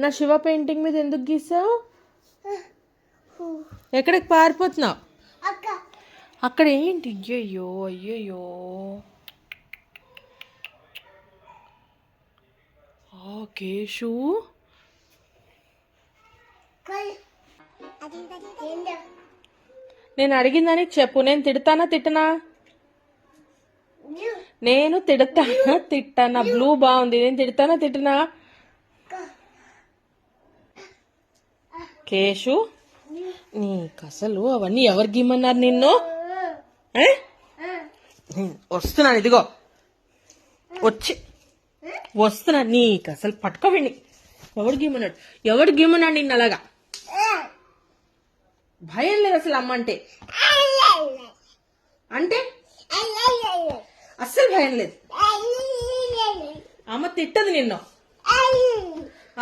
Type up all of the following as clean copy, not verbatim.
నా శివ పెయింటింగ్ మీద ఎందుకు గీసావు? ఎక్కడికి పారిపోతున్నావు? అక్కడ ఏంటి? అయ్యయ్యో అయ్యయ్యో. కేశు, నేను అడిగిందని చెప్పు. నేను తిడతానా తిట్టనా? నేను తిడతానా తిట్టనా? బ్లూ బాగుంది. నేను తిడతానా తిట్టనా? కేశు, నీకు అసలు అవన్నీ ఎవరు గీమన్నారు నిన్ను? వస్తున్నాను, ఇదిగో వస్తున్నా. నీకు అసలు పట్టుకోవండి. ఎవడు గీమన్నాడు నిన్ను అలాగా? భయం లేదు అసలు అమ్మ అంటే అస్సలు భయం లేదు. అమ్మ తిట్టదు నిన్ను,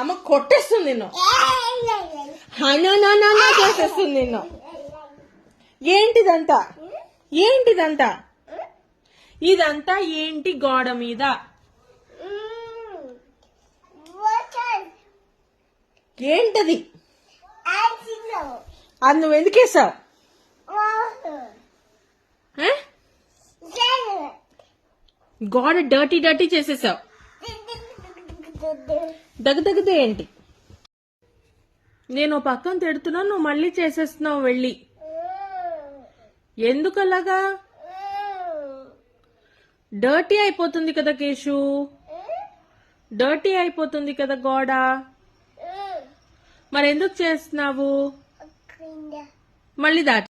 అమ్మ కొట్టేస్తుంది నిన్ను, చేసేస్తుంది నిన్ను. ఏంటిదంతా? ఇదంతా ఏంటి గోడ మీద? ఏంటది? అది నువ్వు ఎందుకు వేసావు? గోడ డర్టీ చేసేసావు. దగ్గదే ఏంటి? నేను పక్కన తిడుతున్నా, నువ్వు మళ్ళీ చేసేస్తున్నావు వెళ్ళి. ఎందుకు అలాగా? డర్టీ అయిపోతుంది కదా కేశు, డర్టీ అయిపోతుంది కదా గోడ. మరి ఎందుకు చేస్తున్నావు? మళ్ళీ దాటి